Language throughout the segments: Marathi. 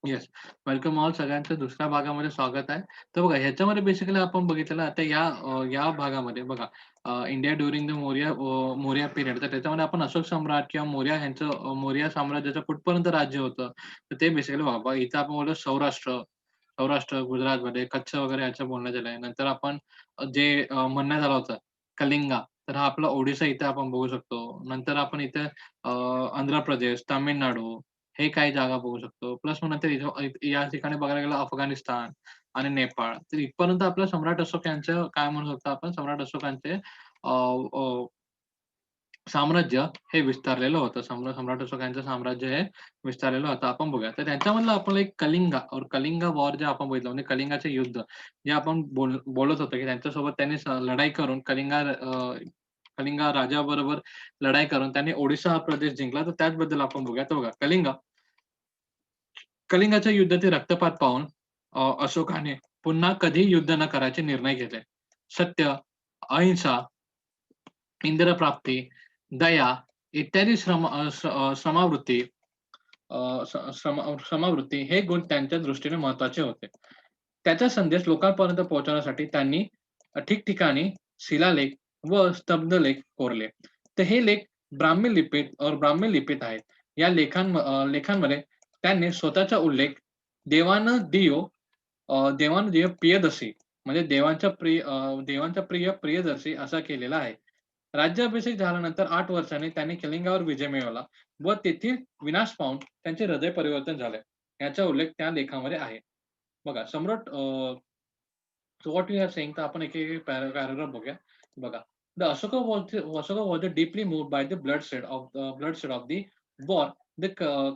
येस. वेलकम ऑल सगळ्यांचं दुसऱ्या भागामध्ये स्वागत आहे. तर बघा ह्याच्यामध्ये बेसिकली आपण बघितलेलं आता या भागामध्ये बघा India during the Maurya period तर त्याच्यामध्ये आपण अशोक सम्राट किंवा मौर्य साम्राज्याचं कुठपर्यंत राज्य होतं, तर ते बेसिकली बघा इथं आपण बोललो सौराष्ट्र, गुजरातमध्ये कच्छ वगैरे ह्याचं बोलण्यात आलं आहे. नंतर आपण म्हणण्यात आलं होतं कलिंगा, तर हा आपला ओडिसा इथे आपण बघू शकतो. नंतर आपण इथे आंध्र प्रदेश, तामिळनाडू हे काही जागा बघू शकतो. प्लस मग नंतर या ठिकाणी बघायला गेलं अफगाणिस्तान आणि नेपाळ. तर इथपर्यंत आपलं सम्राट अशोक यांचं काय म्हणू शकतो आपण सम्राट अशोकांचे अ, अ, साम्राज्य हे विस्तारलेलं होतं. सम्राट अशोकांचं साम्राज्य हे विस्तारलेलं होतं. आपण बघूया. तर त्यांच्यामधलं आपण एक कलिंगा वॉर जे आपण बघितलं म्हणजे कलिंगाचे युद्ध जे आपण बोलत होतो, की त्यांच्यासोबत त्यांनी लढाई करून कलिंगा राजाबरोबर लढाई करून त्यांनी ओडिसा हा प्रदेश जिंकला. तर त्याचबद्दल आपण बघूया. तर बघा कलिंगाच्या युद्धातील रक्तपात पाहून अशोकाने पुन्हा कधी युद्ध न करायचे निर्णय घेतले. सत्य, अहिंसा, इंद्रप्राप्ती, दया इत्यादी श्रमावृत्ती अ, स श्रम श्रमवृत्ती हे गुण त्यांच्या दृष्टीने महत्त्वाचे होते. त्याचा संदेश लोकांपर्यंत पोहोचवण्यासाठी त्यांनी ठिकठिकाणी शिलालेख व स्तब्धलेख कोरले. तर हे लेख ब्राह्मी लिपीत आहेत. या लेखांमध्ये त्यांनी स्वतःचा उल्लेख देवानं दियो देवानं दियो प्रियदर्शी म्हणजे देवांचा प्रिय प्रियदर्शी असा केलेला आहे. राज्याभिषेक झाल्यानंतर 8 वर्षांनी त्यांनी कलिंगावर विजय मिळवला व तेथील विनाश पाहून त्यांचे हृदय परिवर्तन झाले. याचा उल्लेख त्या लेखामध्ये आहे. बघा so what we are saying तर आपण एक-एक पॅराग्राफ बघूया. बघा. The Ashoka was deeply moved by the bloodshed of the war, the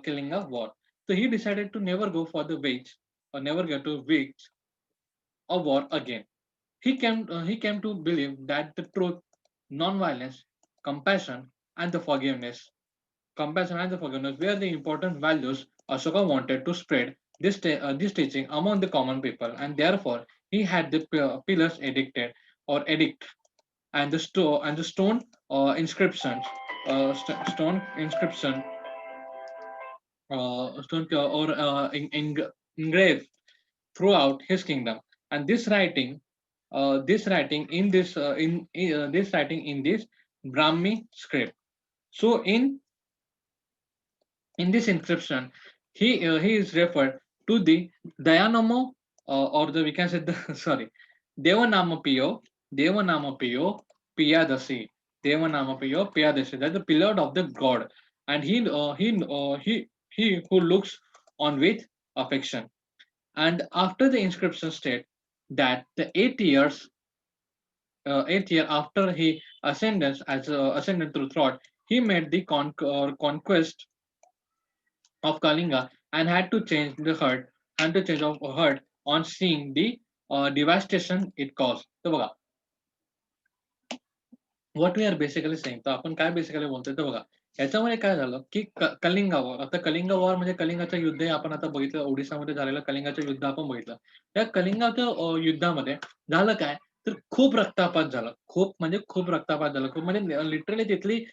Kalinga war. So he decided to never get to wage a war again. He came to believe that the truth, non-violence, compassion, and the forgiveness were the important values Ashoka wanted to spread this teaching among the common people, and therefore he had the pillars edict and the stone inscription stone or engraved throughout his kingdom. And this writing in this Brahmi script. So in this inscription, he is referred to the Dayanamo, or the we can say the sorry, Devanamapiyo, Devanamapiyo Piyadasi, Devanamapiyo Piyadasi. That's the beloved of the God, and he who looks on with affection. And after the inscription state that the 8th year after he ascended through thought, he made the conquest of Kalinga and had to change of hurt on seeing the devastation it caused. तर बघा, what we are basically saying तर आपण काय बेसिकली बोलतोय तर बघा, याच्यामध्ये काय झालं, की कलिंगा वॉर आता कलिंगा वॉर म्हणजे कलिंगाचं युद्ध हे आपण आता बघितलं ओडिसामध्ये झालेलं कलिंगाचं युद्ध आपण बघितलं. त्या कलिंगाच्या युद्धामध्ये झालं काय, तर खूप रक्तपात झाला. खूप म्हणजे खूप रक्तपात झाला. खूप म्हणजे लिटरली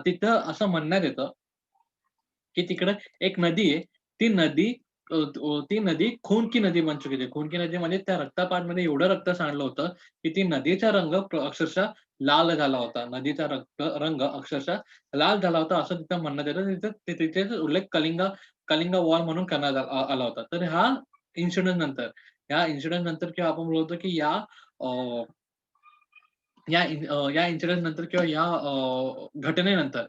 तिथं असं म्हणण्यात येतं की तिकडं एक नदी आहे. ती नदी खून की नदी बन चुकी थी. खून की नदी म्हणजे त्या रक्तपातमध्ये एवढं रक्त सांडलं होतं, की ती नदीचा रंग अक्षरशः लाल झाला होता. नदीचा रंग अक्षरशः लाल झाला होता, असं तिथं म्हणण्यात येतं. तिथेच उल्लेख कलिंगा वॉर म्हणून करण्यात आला होता. तर इन्सिडेंट नंतर किंवा आपण बोलतो, की अ, या इन्सिडेंट नंतर किंवा घटनेनंतर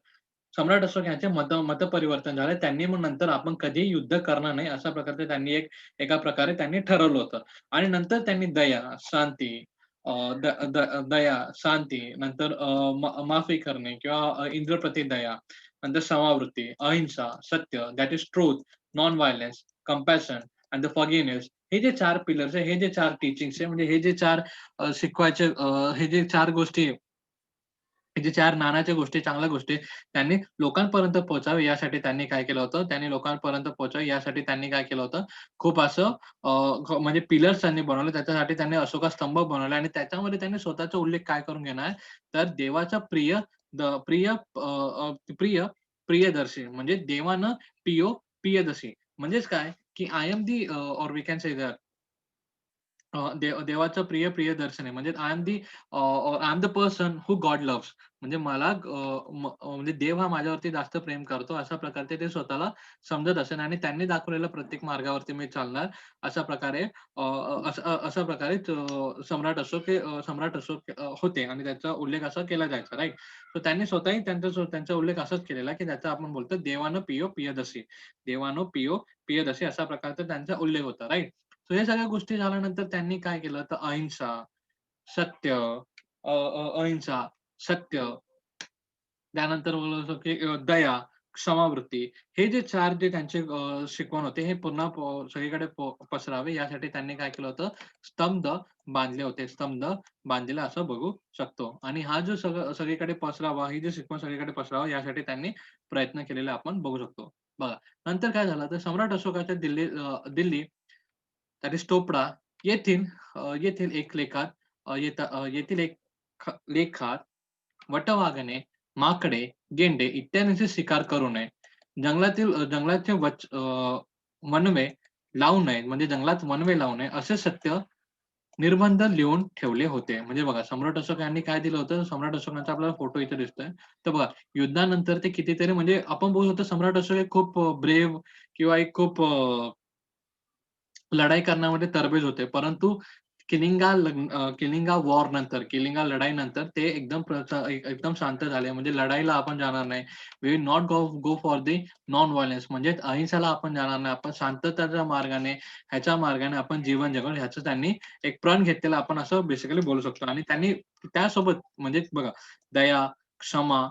सम्राट अशोक यांचे मतपरिवर्तन झाले. त्यांनी मग नंतर आपण कधीही युद्ध करणार नाही, अशा प्रकारचे एका प्रकारे त्यांनी ठरवलं होतं. आणि नंतर त्यांनी अ, द द दया, शांती, नंतर माफी करणे किंवा इंद्रप्रती दया, नंतर क्षमावृत्ती, अहिंसा, सत्य, that is truth, non violence, compassion and the forgiveness हे जे 4 पिलर्स आहे, हे जे 4 टीचिंग्स आहे, म्हणजे हे जे 4 हे जे 4 गोष्टी हे जे 4 ज्ञानाच्या गोष्टी, चांगल्या गोष्टी त्यांनी लोकांपर्यंत पोहोचावे यासाठी त्यांनी काय केलं होतं, त्यांनी लोकांपर्यंत पोहोचावे यासाठी त्यांनी काय केलं होतं, खूप असं म्हणजे पिलर्स त्यांनी बनवले. त्याच्यासाठी त्यांनी अशोका स्तंभ बनवले आणि त्याच्यामध्ये त्यांनी स्वतःचा उल्लेख काय करून घेणार, तर देवाचा द प्रिय अ, अ, प्रिय प्रियदर्शी म्हणजे देवानं पियो प्रियदर्शी म्हणजेच काय, की आय एम दी और वी कॅन से दॅट देवाचं प्रिय प्रियदर्शन आहे. म्हणजे I am the I am the person who God loves. म्हणजे मला म्हणजे देव हा माझ्यावरती जास्त प्रेम करतो, अशा प्रकारचे ते स्वतःला समजत असेल आणि त्यांनी दाखवलेल्या प्रत्येक मार्गावरती मी चालणार, अशा प्रकारे अशा प्रकारे सम्राट अशोक होते आणि त्याचा उल्लेख असा केला जायचा, राइट? तर त्यांनी स्वतःही त्यांचा उल्लेख असाच केलेला, की त्याचा आपण बोलतो देवानं पियो पियदसी. देवानो पियो पियदसी अशा प्रकारचा त्यांचा उल्लेख होता, राइट? सो या सगळ्या गोष्टी झाल्यानंतर त्यांनी काय केलं, तर अहिंसा, सत्य, अहिंसा, सत्य, त्यानंतर बोलू शकतो की दया, क्षमावृत्ती, हे जे 4 जे त्यांचे शिकवण होते, हे पुन्हा सगळीकडे पसरावे यासाठी त्यांनी काय केलं होतं, स्तंभ बांधले होते. स्तंभ बांधलेला असं बघू शकतो आणि हा जो सगळीकडे पसरावा, ही जी शिकवण सगळीकडे पसरावा यासाठी त्यांनी प्रयत्न केलेले आपण बघू शकतो. बघा, नंतर काय झालं, तर सम्राट अशोकाच्या दिल्ली दॅट इज टोपडा येथील येथील एक लेखात येथील एक लेखात वटवाघने, माकडे, गेंडे इत्यादींचे शिकार करू नये. जंगलाचे वणवे लावू नये, म्हणजे जंगलात वणवे लावू नये, असे सत्य निर्बंध लिहून ठेवले होते. म्हणजे बघा, सम्राट अशोक यांनी काय दिलं होतं, सम्राट अशोकांचा आपल्याला फोटो इथे दिसतोय. तर बघा, युद्धानंतर ते कितीतरी म्हणजे आपण बोलू शकतो सम्राट अशोक एक खूप ब्रेव्ह किंवा एक खूप लढाई करण्यामध्ये तरबेज होते. परंतु किलिंगा वॉर नंतर, किलिंगा लढाईनंतर ते एकदम शांत झाले. म्हणजे लढाईला आपण जाणार नाही. We will not go for the non violence, म्हणजे अहिंसेला आपण जाणार नाही. आपण शांततेच्या मार्गाने, ह्याच्या मार्गाने आपण जीवन जगू, ह्याचं त्यांनी एक प्रण घेतलेलं आपण असं बेसिकली बोलू शकतो. आणि त्यांनी त्यासोबत म्हणजे बघा, दया, क्षमा,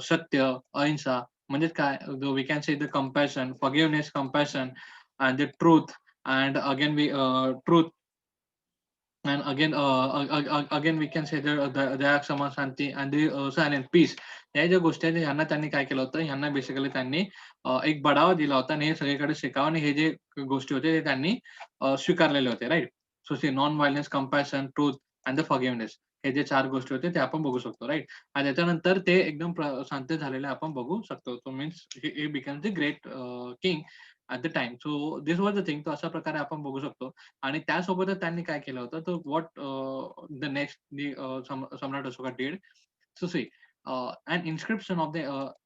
सत्य, अहिंसा म्हणजे काय, we can say the compassion, forgiveness, compassion and the truth and again we truth and again we can say the क्षमा, शांती and the silent peace. या ज्या गोष्टी आहेत ह्यांना त्यांनी काय केलं होतं, ह्यांना बेसिकली त्यांनी एक बढावा दिला होता आणि हे सगळीकडे शिकावं आणि हे जे गोष्टी होते ते त्यांनी स्वीकारलेले होते, right? So see non violence, compassion, truth and the forgiveness, हे जे 4 गोष्टी होते ते आपण बघू शकतो, राइट? आणि त्याच्यानंतर ते एकदम शांत झालेले आपण बघू शकतो. So means he becomes the great king at the time. So this was the thing. तर अशा प्रकारे आपण बघू शकतो. आणि त्यासोबतच त्यांनी काय केलं होतं, तर द नेक्स्ट सम्राट Ashoka did. So see an inscription of the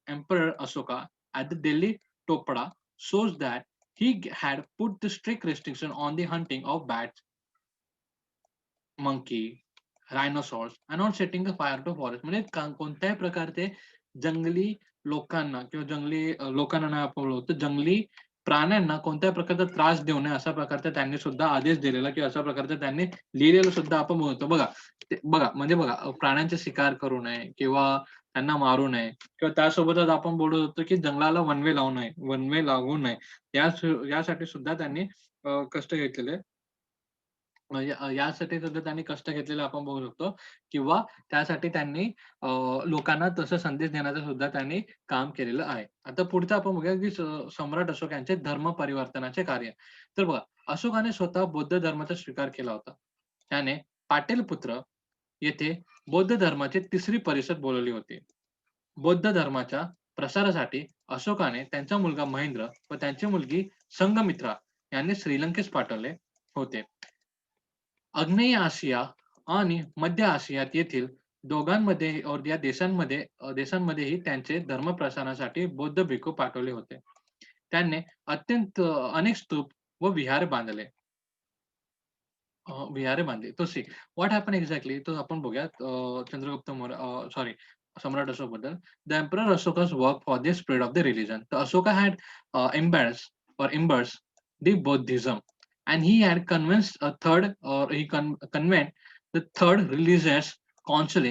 Emperor Ashoka at the Delhi Topada shows that he had put the strict restriction on the hunting of bats, monkey, rhinoceros and on setting the fire to forest. म्हणजे कोणत्याही प्रकारचे जंगली लोकांना किंवा जंगली लोकांना नाही आपण बोलतो, जंगली प्राण्यांना कोणत्याही प्रकारचा त्रास देऊ नये, अशा प्रकारचा त्यांनी सुद्धा आदेश दिलेला किंवा अशा प्रकारचं त्यांनी लिहिलेलं सुद्धा आपण बोलतो. बघा, बघा म्हणजे बघा, प्राण्यांचे शिकार करू नये किंवा त्यांना मारू नये किंवा त्यासोबतच आपण बोलत होतो, की जंगलाला वनवे लावू नये, वनवे लागू नये. यासाठी सुद्धा त्यांनी कष्ट घेतलेले. म्हणजे यासाठी सुद्धा त्यांनी कष्ट घेतलेले आपण बघू शकतो किंवा त्यासाठी त्यांनी लोकांना तसा संदेश देण्याचं सुद्धा त्यांनी काम केलेलं आहे. आता पुढचं आपण बघूया, की सम्राट अशोक यांचे धर्म परिवर्तनाचे कार्य. तर बघा, अशोकाने स्वतः बौद्ध धर्माचा स्वीकार केला होता. त्याने पाटलीपुत्र येथे बौद्ध धर्माची 3री परिषद बोलावली होती. बौद्ध धर्माच्या प्रसारासाठी अशोकाने त्यांचा मुलगा महेंद्र व त्यांची मुलगी संघमित्रा यांनी श्रीलंकेस पाठवले होते. आग्नेय आशिया आणि मध्य आशियात येथील दोघांमध्ये और या देशांमध्येही त्यांचे धर्मप्रसारासाठी बौद्ध भिक्खू पाठवले होते. त्यांनी अनेक स्तूप व विहारे बांधली. तो सी व्हॉट हॅपन एक्झॅक्टली, तो आपण बघूया. चंद्रगुप्त मौर्य, सॉरी, सम्राट अशोक बद्दल. The emperor Ashoka's work for the spread of the religion. तर Ashoka had embraced the Buddhism and he had convened the third religious council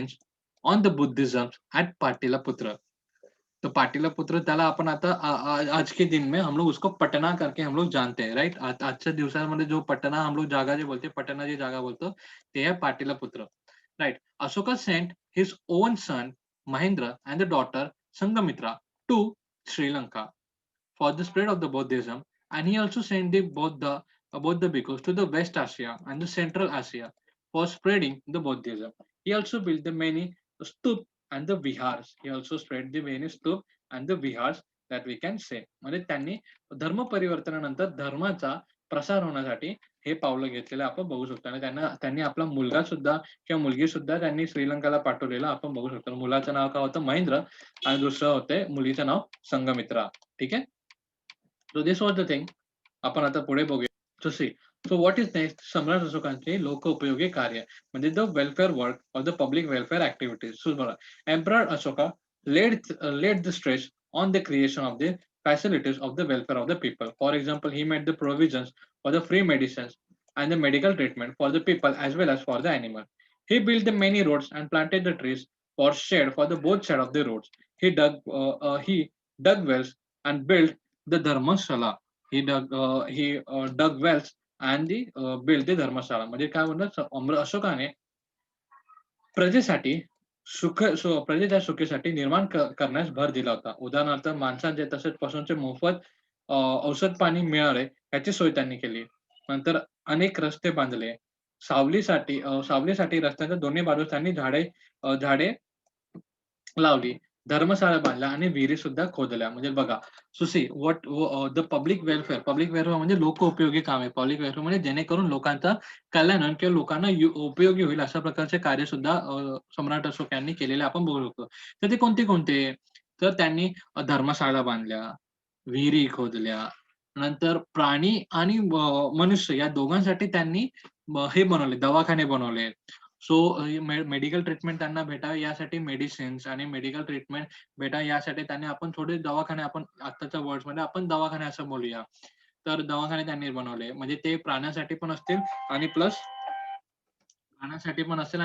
on the Buddhism at Pataliputra. तो पाटलिपुत्र त्याला आपण आता आज के दिन में हम लोग उसको पटना करके हम लोग जानते हैं, राइट? आजच्या दिवसामध्ये जो पटना हम लोग जागा जे बोलते, पटना जी जागा बोलतो, ते आहे Pataliputra, right? Ashoka sent his own son Mahendra and the daughter Sangamitra to Sri Lanka for the spread of the Buddhism, and he also sent the Buddha bhikkhus to the West Asia and the Central Asia for spreading the Buddhism. He also built the many stup and the vihars. He also spread the many stup and the vihars that we can say. म्हणजे त्यांनी धर्म परिवर्तनानंतर धर्माचा प्रसार होण्यासाठी हे पावलं घेतलेलं आपण बघू शकतो आणि त्यांनी आपला मुलगा सुद्धा किंवा मुलगी सुद्धा त्यांनी श्रीलंकाला पाठवलेलं आपण बघू शकतो. मुलाचं नाव काय होतं महेंद्र आणि दुसरं होते मुलीचं नाव संघमित्रा. ठीक आहे. So this was the thing. आपण आता पुढे बघूया. So see, so what is next? सम्राट अशोकांचे लोकोपयोगी कार्य म्हणजे the welfare work or the public welfare activities. So बघा, emperor Ashoka laid the stress on the creation of the facilities of the welfare of the people. For example, he made the provisions for the free medicines and the medical treatment for the people as well as for the animal. He built the many roads and planted the trees for shade for the both side of the roads. He dug wells and built the dharmashala. He dug wells and built the dharmashala. म्हणजे काय म्हणतात, अशोकाने प्रजेसाठी प्रजेच्या सुखीसाठी निर्माण करण्यास भर दिला होता. उदाहरणार्थ माणसांचे तसेच पशूंचे मोफत औषध पाणी मिळावे याची सोय त्यांनी केली. नंतर अनेक रस्ते बांधले. सावलीसाठी रस्त्याच्या दोन्ही बाजूस त्यांनी झाडे लावली. धर्मशाळा बांधल्या आणि विहिरी सुद्धा खोदल्या. म्हणजे बघा, so see the public welfare म्हणजे लोकोपयोगी कामे. पब्लिक वेलफेअर म्हणजे जेणेकरून लोकांचं कल्याण होईल किंवा लोकांना उपयोगी होईल अशा प्रकारचे कार्य सुद्धा सम्राट अशोक यांनी केलेले आपण बघू शकतो. तर ते कोणते? तर त्यांनी धर्मशाळा बांधल्या, विहिरी खोदल्या, नंतर प्राणी आणि मनुष्य या दोघांसाठी त्यांनी हे बनवले, दवाखाने बनवले. सो मेडिकल ट्रीटमेंट त्यांना भेटावे यासाठी मेडिसिन्स आणि मेडिकल ट्रीटमेंट भेटावे यासाठी त्यांनी आपण थोडे दवाखाने आपण आत्ताच्या वर्ड्समध्ये आपण दवाखाने असं बोलूया. तर दवाखाने त्यांनी बनवले. म्हणजे ते प्राण्यासाठी पण असतील आणि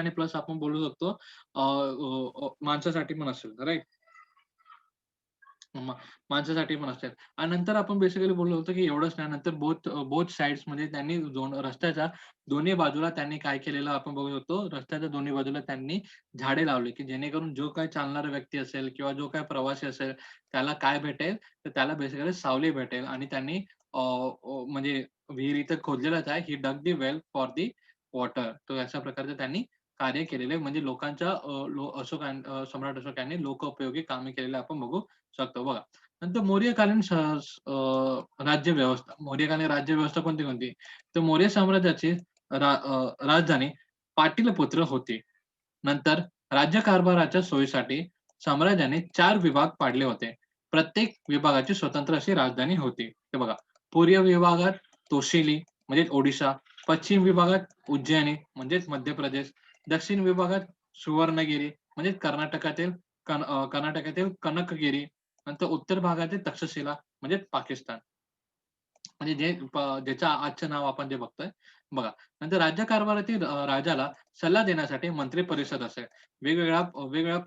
प्लस आपण बोलू शकतो माणसासाठी पण असेल, राइट? माणसासाठी पण असतात आणि नंतर आपण बेसिकली बोललो होतो की एवढंच नाही, नंतर बोथ साइड्स मध्ये त्यांनी रस्त्याच्या दोन्ही बाजूला त्यांनी काय केलेलं आपण बघू शकतो, रस्त्याच्या दोन्ही बाजूला त्यांनी झाडे लावली, की जेणेकरून जो काही चालणारा व्यक्ती असेल किंवा जो काही प्रवासी असेल त्याला काय भेटेल, तर त्याला बेसिकली सावली भेटेल. आणि त्यांनी म्हणजे विहीर इथं खोदलेलंच आहे, ही डग दी वेल फॉर दी वॉटर. तर अशा प्रकारचं त्यांनी कार्य केलेले म्हणजे लोकांच्या सम्राट अशोक यांनी लोकोपयोगी कामे केलेले आपण बघू शकतो बघा. नंतर मौर्यकालीन राज्यव्यवस्था कोणती? तर मौर्य साम्राज्याची राजधानी पाटलिपुत्र होती. नंतर राज्यकारभाराच्या सोयीसाठी साम्राज्याने 4 विभाग पाडले होते. प्रत्येक विभागाची स्वतंत्र अशी राजधानी होती. हे बघा, पूर्व विभागात तोशिली म्हणजेच ओडिशा, पश्चिम विभागात उज्जैनी म्हणजेच मध्य प्रदेश, दक्षिण विभागात सुवर्णगिरी म्हणजेच कर्नाटकातील कनकगिरी, नंतर उत्तर भागातील तक्षशिला म्हणजे पाकिस्तान. म्हणजे ज्याचं आजचं नाव आपण जे बघतोय बघा. नंतर राज्यकारभारातील राजाला सल्ला देण्यासाठी मंत्री परिषद असेल. वेगवेगळ्या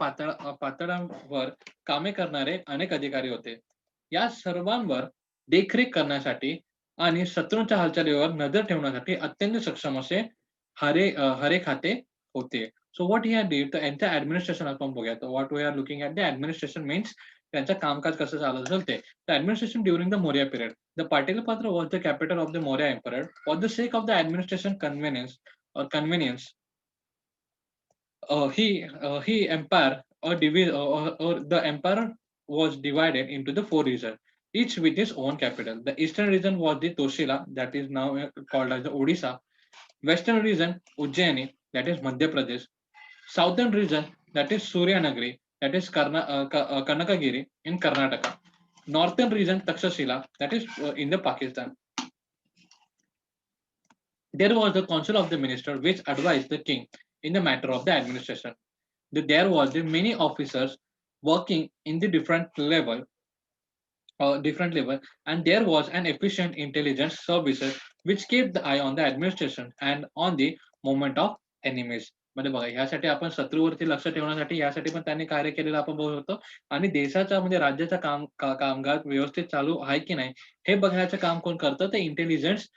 पातळ्यांवर कामे करणारे अनेक अधिकारी होते. या सर्वांवर देखरेख करण्यासाठी आणि शत्रूंच्या हालचालीवर नजर ठेवण्यासाठी अत्यंत सक्षम असे हरे खाते होते. So what he had did, तर यांचं ॲडमिनिस्ट्रेशन आपण बघूया. तर what we are looking at the administration means त्यांचं कामकाज कसं चालत असेल ते. The administration during the Maurya period. The Pataliputra was the capital of the Maurya Empire. For the sake of the administration convenience, he empire or the empire was divided into the 4 regions, each with its own capital. The eastern region was the Toshila, that is now called as the Odisha. Western region Ujjaini, that is Madhya Pradesh. Southern region, that is Suryanagri, that is Kanakagiri in Karnataka. Northern region Takshashila, that is in the Pakistan. There was the council of the minister which advised the king in the matter of the administration. There was the many officers working in the different level, and there was an efficient intelligence services which kept the eye on the administration and on the movement of enemies. म्हणजे बघा, ह्यासाठी आपण शत्रूवरती लक्ष ठेवण्यासाठी यासाठी पण त्यांनी कार्य केलेलं आपण बघू शकतो. आणि देशाचा म्हणजे राज्याचा कामकाज व्यवस्थित चालू आहे की नाही हे बघण्याचं काम कोण करतं, तर इंटेलिजन्स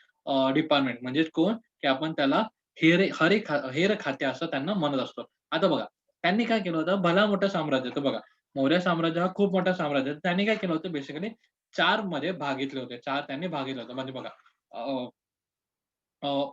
डिपार्टमेंट. म्हणजे कोण, की आपण त्याला हेर खाते असं त्यांना म्हणत असतो. आता बघा, त्यांनी काय केलं होतं, भला मोठं साम्राज्य. तर बघा, मौर्य साम्राज्य हा खूप मोठा साम्राज्य. त्यांनी काय केलं होतं, बेसिकली 4 मध्ये भाग घेतले होते. 4 त्यांनी भाग घेतला होता. म्हणजे बघा,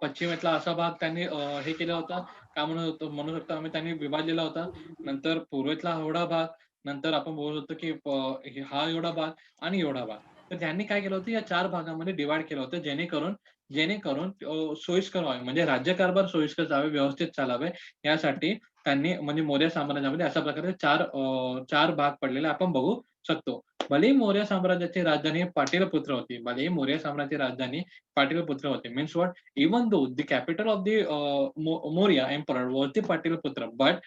पश्चिमेतला असा भाग त्यांनी हे केला होता, काय म्हणू शकतो आम्ही, त्यांनी विभागलेला होता. नंतर पूर्वेतला एवढा भाग, नंतर आपण बोलू शकतो, की हा एवढा भाग आणि एवढा भाग. तर त्यांनी काय केलं होतं, या 4 भागामध्ये डिव्हाईड केलं होतं, जेणेकरून जेणेकरून सोयीस्कर व्हावे. म्हणजे राज्यकारभार सोयीस्कर जावे, व्यवस्थित चालावे यासाठी त्यांनी म्हणजे मौर्य साम्राज्यामध्ये अशा प्रकारे 4 भाग पडलेले आपण बघू शकतो. भलेही मौर्य साम्राज्याची राजधानी पाटलिपुत्र होती. भलेही मौर्य साम्राज्याची राजधानी पाटलिपुत्र होती. Means what? Even though the capital of the Maurya emperor was the Pataliputra, but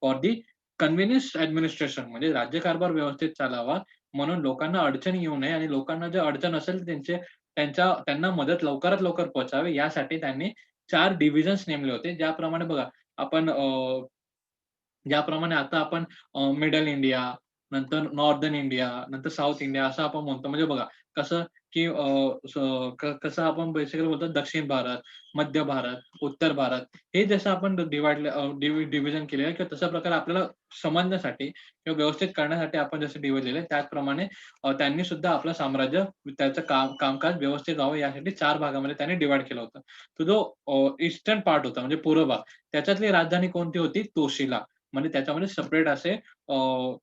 for the convenience administration म्हणजे राज्यकारभार व्यवस्थित चालावा म्हणून लोकांना अडचण येऊ नये आणि लोकांना जर अडचण असेल त्यांना मदत लवकरात लवकर पोहोचावी यासाठी त्यांनी 4 डिव्हिजन्स नेमले होते. ज्याप्रमाणे बघा आपण ज्याप्रमाणे आता आपण मिडल इंडिया, नंतर नॉर्दर्न इंडिया, नंतर साउथ इंडिया असं आपण म्हणतो. म्हणजे बघा कसं, की कसं आपण बेसिकली बोलतो दक्षिण भारत, मध्य भारत, उत्तर भारत हे जसं आपण डिव्हिजन केलेलं आहे किंवा तशा प्रकारे आपल्याला समजण्यासाठी किंवा व्यवस्थित करण्यासाठी आपण जसं डिव्हिजन त्याचप्रमाणे त्यांनी सुद्धा आपलं साम्राज्य त्याचं कामकाज व्यवस्थित व्हावं यासाठी 4 भागामध्ये त्यांनी डिव्हाईड केलं होतं. तो जो ईस्टर्न पार्ट होता म्हणजे पूर्व भाग त्याच्यातली राजधानी कोणती होती? तोशिला. म्हणजे त्याच्यामध्ये सेपरेट असे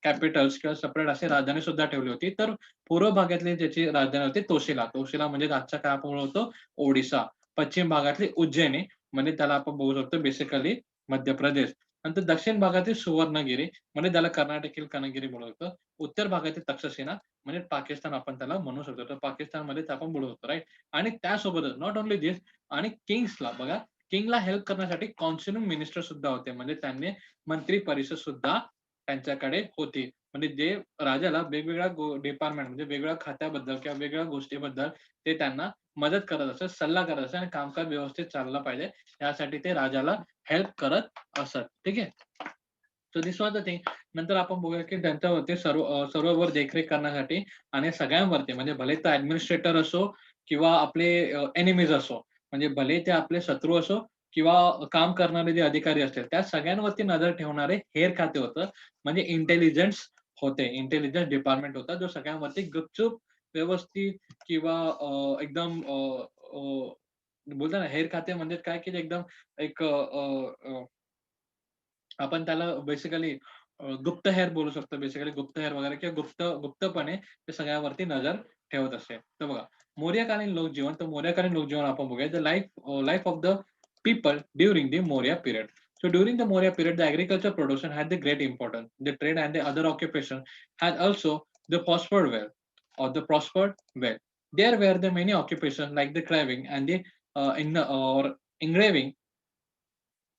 कॅपिटल्स किंवा सेपरेट अशी राजधानी सुद्धा ठेवली होती. तर पूर्व भागातली ज्याची राजधानी होती तोशिला. तोशिला म्हणजे आजच्या काय आपण बोलतो ओडिसा. पश्चिम भागातली उज्जैनी म्हणजे त्याला आपण बघू शकतो बेसिकली मध्य प्रदेश. नंतर दक्षिण भागातील सुवर्णगिरी म्हणजे त्याला कर्नाटकीय कनगिरी म्हणू शकतो. उत्तर भागातील तक्षशिला म्हणजे पाकिस्तान आपण त्याला म्हणू शकतो. तर पाकिस्तानमध्येच आपण बोलू शकतो राइट. आणि त्यासोबतच नॉट ओन्ली धिस आणि किंग्सला बघा किंगला हेल्प करण्यासाठी कॉन्सिलिंग मिनिस्टर सुद्धा होते. म्हणजे त्यांनी मंत्री परिषद सुद्धा त्यांच्याकडे होती. म्हणजे जे राजाला वेगवेगळ्या डिपार्टमेंट म्हणजे वेगवेगळ्या खात्याबद्दल किंवा वेगवेगळ्या गोष्टीबद्दल ते त्यांना मदत करत असत, सल्ला करत असत आणि कामकाज व्यवस्थित चाललं पाहिजे यासाठी ते राजाला हेल्प करत असत. ठीक आहे. So this was the thing. नंतर आपण बघूया की त्यांच्यावरती सर्ववर देखरेख करण्यासाठी आणि सगळ्यांवरती म्हणजे भले तो ॲडमिनिस्ट्रेटर असो किंवा आपले एनिमीज असो, म्हणजे भले ते आपले शत्रू असो किंवा काम करणारे जे अधिकारी असतील, त्या सगळ्यांवरती नजर ठेवणारे हेर खाते होतं. म्हणजे इंटेलिजन्स होते. इंटेलिजन्स डिपार्टमेंट होता, जो सगळ्यांवरती गपचूप, व्यवस्थित किंवा एकदम बोलतो ना, हेर खाते म्हणजे काय की एकदम एक आपण त्याला बेसिकली गुप्तहेर बोलू शकतो. बेसिकली गुप्तहेर वगैरे किंवा गुप्तपणे ते सगळ्यावरती नजर ठेवत असते. तर बघा, मौर्यकालीन लोकजीवन. तर मौर्यकालीन लोकजीवन आपण बघूया. The life of the people during the Maurya period. So during the Maurya period, the agriculture production had the great importance. The trade and the other occupation had also the prospered well. There were the many occupations like the carving and the or engraving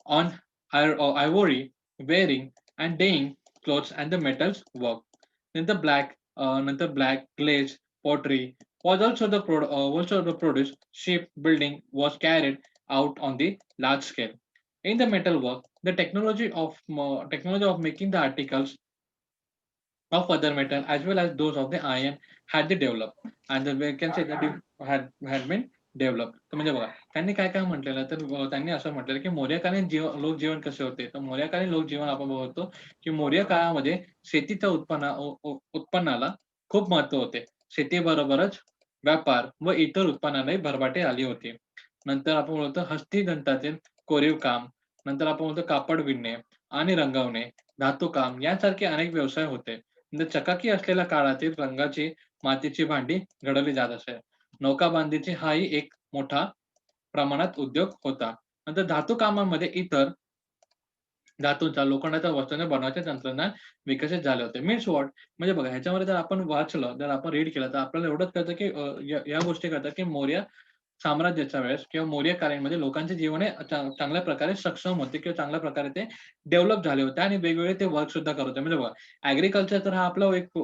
on ivory, wearing and dyeing clothes and the metals work. Then the black glaze pottery was also the produce. Shipbuilding was carried out on the large scale. In the metal work, the technology of making the articles of other metal as well as those of the iron had been developed, and we can say that it had been developed. तर म्हणजे बघा त्यांनी काय काय म्हटलेलं तर त्यांनी असं म्हटलेलं की मौर्यकालीन लोकजीवन कसे होते. तर मौर्यकालीन लोकजीवन आपण बघतो की मौर्य काळामध्ये शेतीच्या उत्पन्नाला खूप महत्व होते. शेतीबरोबरच व्यापार व इतर उत्पन्नालाही भरभराटी आली होती. नंतर आपण बोलतो हस्तिदंतातील कोरीव काम, नंतर आपण बोलतो कापड विणणे आणि रंगवणे, धातुकाम यासारखे अनेक व्यवसाय होते. म्हणजे चकाकी असलेल्या काळातील रंगाची मातीची भांडी घडवली जात असे. नौकाबांधीची हाही एक मोठा प्रमाणात उद्योग होता. नंतर धातू कामामध्ये इतर धातूचा लोखंडाच्या वस्तूने बनवायचे तंत्रज्ञान विकसित झाले होते. Means what? म्हणजे बघा ह्याच्यामध्ये जर आपण वाचलं, जर आपण रीड केलं, तर आपल्याला एवढंच कळतं की या गोष्टी कळतात की मौर्य साम्राज्याच्या वेळेस किंवा मौर्य काळामध्ये लोकांचे जीवन हे चांगल्या प्रकारे सक्षम होते किंवा चांगल्या प्रकारे ते डेव्हलप झाले होते आणि वेगवेगळे ते वर्क सुद्धा करत होते. म्हणजे बघा, ॲग्रीकल्चर तर हा आपला एक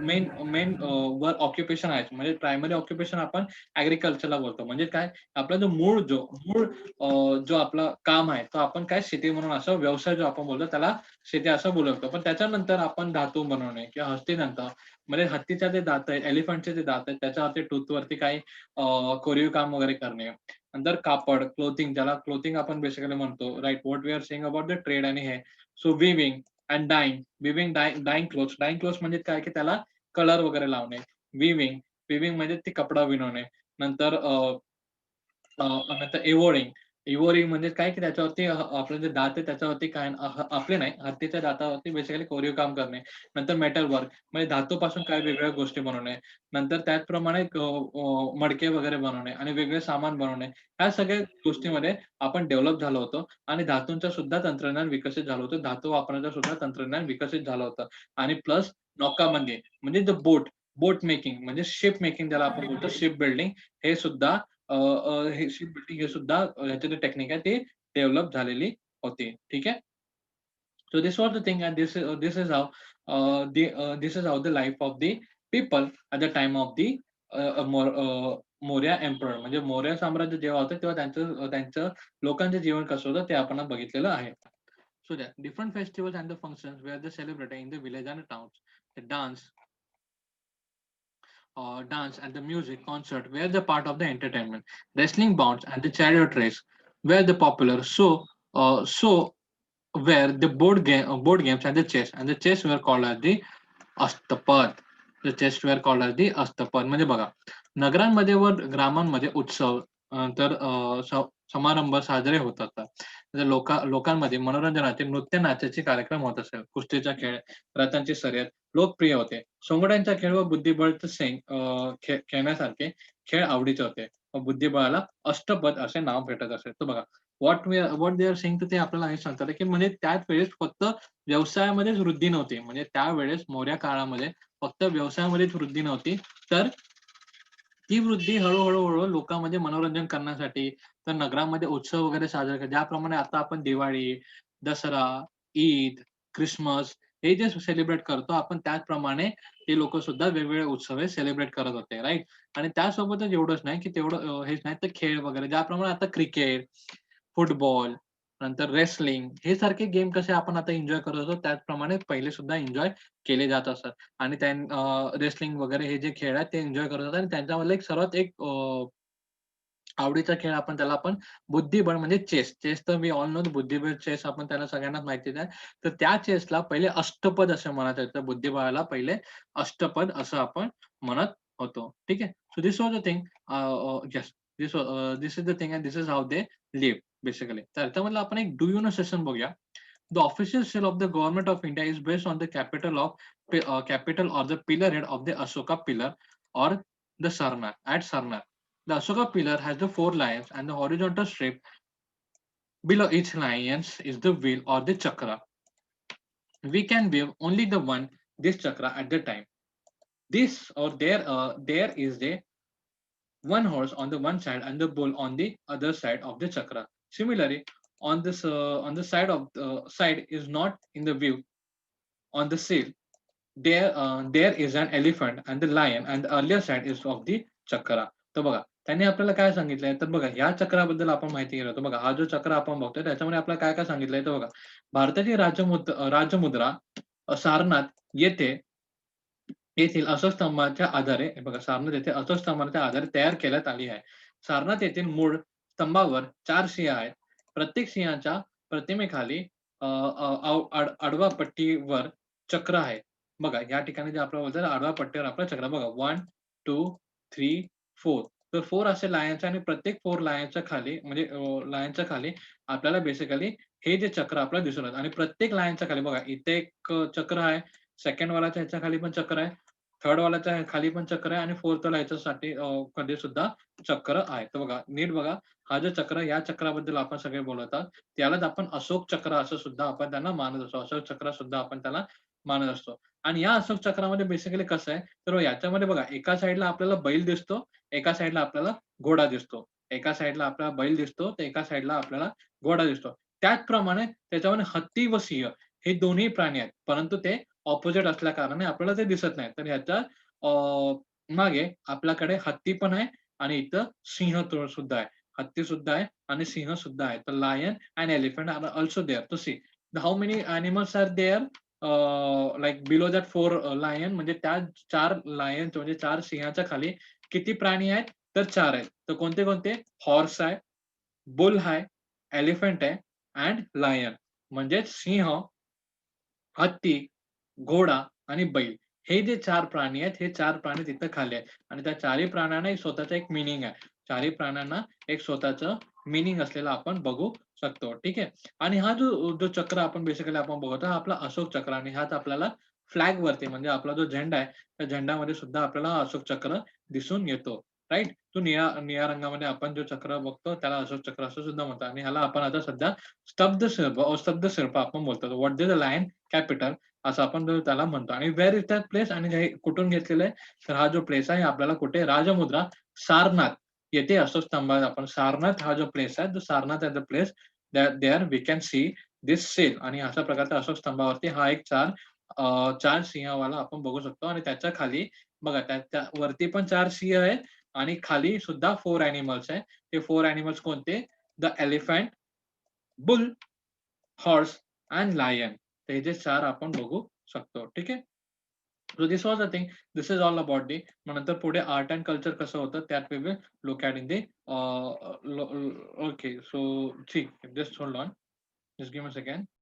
मेन मेन वर्क ऑक्युपेशन आहे. म्हणजे प्रायमरी ऑक्युपेशन आपण ॲग्रीकल्चरला बोलतो. म्हणजे काय? आपला जो मूळ जो आपला काम आहे, तो आपण काय शेती म्हणून असं व्यवसाय जो आपण बोलतो त्याला शेती असं बोलू शकतो. पण त्याच्यानंतर आपण धातू बनवणे किंवा हस्तितंत्र म्हणजे हत्तीचे जे दात आहेत, एलिफंटचे जे दात आहेत, त्याच्यावरती टूथवरती काही कोरीव काम वगैरे करणे. नंतर कापड, ज्याला क्लोथिंग आपण बेसिकली म्हणतो, right? What we are saying about the trade आणि हे. So weaving and dyeing clothes. Dyeing clothes म्हणजे काय, की त्याला कलर वगैरे लावणे. विविंग म्हणजे ते कपडा विणवणे. नंतर नंतर एवोर्डिंग. इवोरी म्हणजे काय की त्याच्यावरती आपलं जे दात आहे त्याच्यावरती काय आपले नाही, हत्तीच्या दातावरती बेसिकली कोरीव काम करणे. नंतर मेटल वर्क म्हणजे धातूपासून काही वेगवेगळ्या गोष्टी बनवणे. नंतर त्याचप्रमाणे मडके वगैरे बनवणे आणि वेगळे सामान बनवणे. ह्या सगळ्या गोष्टीमध्ये आपण डेव्हलप झालो होतो आणि धातूंचं सुद्धा तंत्रज्ञान विकसित झालं होतं. धातू वापरण्याचं सुद्धा तंत्रज्ञान विकसित झालं होतं आणि प्लस नौकाबंदी म्हणजे बोट मेकिंग म्हणजे शिप मेकिंग ज्याला आपण बोलतो शिप बिल्डिंग हे सुद्धा हे शिप बिल्डिंग हे सुद्धा ह्याचे जे टेक्निक आहे ते डेव्हलप झालेली होती. ठीक आहे. So this was the thing, and this is how the life of the people at the time of the Maurya emperor म्हणजे मौर्य साम्राज्य जेव्हा होतं तेव्हा त्यांचं लोकांचं जीवन कसं होतं ते आपण बघितलेलं आहे. So the different festivals and the functions where they celebrated in the village and the towns. The dance and the music concert were the part of the entertainment. Wrestling bouts and the chariot race were the popular. So where the board games and the chess were called as the Ashtapad. The chess were called as the Ashtapad. म्हणजे बघा, नगरांमध्ये व ग्रामांमध्ये उत्सव तर समारंभ साजरे होत असतात. म्हणजे लोकांमध्ये मनोरंजनाचे नृत्य नाट्याचे कार्यक्रम होत असेल. कुस्तीचा खेळ, रथांची शर्यत लोकप्रिय होते. सोंगड्यांचा खेळ व बुद्धिबळाचे खेळण्यासारखे खेळ आवडीचे होते. व बुद्धिबळाला अष्टपद असे नाव भेटत असे. तर बघा, व्हॉट दे आर सेइंग तर ते आपल्याला हे सांगतात की म्हणजे त्याच वेळेस फक्त व्यवसायामध्येच वृद्धी नव्हती. म्हणजे त्यावेळेस मौर्य काळामध्ये फक्त व्यवसायामध्येच वृद्धी नव्हती, तर ती वृद्धी हळू लोकांमध्ये मनोरंजन करण्यासाठी, तर नगरामध्ये उत्सव वगैरे साजरे ज्याप्रमाणे आता आपण दिवाळी, दसरा, ईद, ख्रिसमस हे जे सेलिब्रेट करतो आपण त्याचप्रमाणे ते लोकं सुद्धा वेगवेगळे उत्सव हे सेलिब्रेट करत होते, राइट? आणि त्यासोबतच एवढंच नाही की तेवढं हेच नाही तर खेळ वगैरे ज्याप्रमाणे आता क्रिकेट, फुटबॉल, नंतर रेसलिंग हे सारखे गेम कसे आपण आता एन्जॉय करत होतो, त्याचप्रमाणे पहिले सुद्धा एन्जॉय केले जात असतात. आणि रेसलिंग वगैरे हे जे खेळ आहेत ते एन्जॉय करत होतात आणि त्यांच्यामधला एक सर्वात एक आवडीचा खेळ आपण बुद्धिबळ म्हणजे चेस. चेस तर वी ऑल नो बुद्धिबळ चेस आपण त्याला सगळ्यांनाच माहितीच आहे. तर त्या चेसला पहिले अष्टपद असं म्हणत होतं. बुद्धिबळाला पहिले अष्टपद असं आपण म्हणत होतो. ठीक आहे. So this was the thing yes. This is the thing and this is how they live basically. तर त्याच्यामधलं आपण एक डू यू नो सेशन बघूया. The official seal of the government of India is based on the capital or the pillar head of the Ashoka pillar or the Sarnath at Sarnath. The Ashoka pillar has the four lions and the horizontal strip below each lion is the wheel or the chakra. We can wave only the one this chakra at the time. This or there is the one horse on the one side and the bull on the other side of the chakra. Similarly, on the side of the side is not in the view on the seal. There is an elephant and the lion and the earlier side is of the चक्रा. तर बघा त्यांनी आपल्याला काय सांगितलंय तर बघा ह्या चक्राबद्दल आपण माहिती घेणार आहोत. बघा हा जो चक्र आपण बघतोय त्याच्यामध्ये आपल्याला काय काय सांगितलंय तर बघा भारताची राजमुद्रा सारनाथ येथे येथील अशोक स्तंभाच्या आधारे हे बघा सारनाथ येथे अशोक स्तंभाच्या आधारे तयार करण्यात आली आहे. सारनाथ येथील मूळ स्तंभावर 4 सिंह आहेत. प्रत्येक सिंहाच्या प्रतिमेखाली आडवा पट्टीवर चक्र आहे. बघा या ठिकाणी जे आपल्याला बोलतात आडव्या पट्टीवर आपलं चक्र बघा 1, 2, 3, 4 तर 4 असे लायन्स आणि प्रत्येक 4 लायन्सच्या खाली म्हणजे लायन्सच्या खाली आपल्याला बेसिकली हे जे चक्र आपल्याला दिसून येतं आणि प्रत्येक लायन्सच्या खाली बघा इथे एक चक्र आहे. सेकंड वालाच्या ह्याच्या खाली पण चक्र आहे. थर्ड वालाच्या खाली पण चक्र आहे आणि फोर्थ वाला ह्याच्यासाठी मध्ये सुद्धा चक्र आहे. तर बघा नीट बघा हा जो चक्र या चक्राबद्दल आपण सगळे बोलत आहोत. त्यालाच आपण अशोक चक्र असं सुद्धा आपण त्यांना मानत असतो. अशोक चक्र सुद्धा आपण त्याला मानत असतो. आणि या अशोक चक्रामध्ये बेसिकली कसं आहे, तर याच्यामध्ये बघा एका साइडला आपल्याला बैल दिसतो, एका साइडला आपल्याला घोडा दिसतो. एका साइडला आपल्याला बैल दिसतो, तर एका साइडला आपल्याला घोडा दिसतो. त्याचप्रमाणे त्याच्यामध्ये हत्ती व सिंह हे दोन्ही प्राणी आहेत. परंतु ते अपोझिट असल्या कारणाने आपल्याला ते दिसत नाही. तर ह्याच्या मागे आपल्याकडे हत्ती पण आहे आणि इथं सिंह सुद्धा आहे. हत्ती सुद्धा आहे आणि सिंह सुद्धा आहे. तर lion and elephant are also there. To see how many animals are there like below that 4 lion म्हणजे त्या 4 लायन म्हणजे 4 सिंहाच्या खाली किती प्राणी आहेत? तर 4 आहेत. तर कोणते कोणते? हॉर्स आहे, बुल आहे, एलिफंट आहे अँड लायन. म्हणजेच सिंह, हत्ती, घोडा आणि बैल हे जे 4 प्राणी आहेत, हे 4 प्राणी तिथं खाली आहेत आणि त्या चारही प्राण्यांना एक स्वतःचं एक मीनिंग आहे. चारही प्राण्यांना एक स्वतःचं मीनिंग असलेला आपण बघू शकतो. ठीक आहे. आणि हा जो जो चक्र आपण बेसिकली आपण बघतो हा आपला अशोक चक्र आणि ह्यात आपल्याला फ्लॅगवरती म्हणजे आपला जो झेंडा आहे, त्या झेंड्यामध्ये सुद्धा आपल्याला अशोक चक्र दिसून येतो. राइट? तो निळ्या निळ्या रंगामध्ये आपण जो चक्र बघतो त्याला अशोक चक्र असं सुद्धा म्हणतात आणि ह्याला आपण आता सध्या स्तब्ध शिल्प आपण बोलतो. What is the lion capital असं आपण त्याला म्हणतो आणि व्हेअर इज दॅट प्लेस आणि हे कुठून घेतलेलं आहे? तर हा जो प्लेस आहे आपल्याला कुठे राजमुद्रा, सारनाथ येथे अशोक स्तंभात आपण सारनाथ हा जो प्लेस आहे, तो Sarnath at the place there we can see this cell आणि अशा प्रकारच्या अशोक स्तंभावरती हा एक 4 सिंहावाला आपण बघू शकतो आणि त्याच्या खाली बघा त्या वरती पण 4 सिंह आहेत आणि खाली सुद्धा 4 एनिमल्स आहेत. ते 4 एनिमल्स कोणते? The elephant, bull, horse and lion. तर हे जे 4 आपण बघू शकतो. ठीक आहे. So this was the thing. This is all about the. मग नंतर पुढे आर्ट एंड कल्चर कसं होतं त्यात we will look at in the okay. So see just hold on. Just give me a second.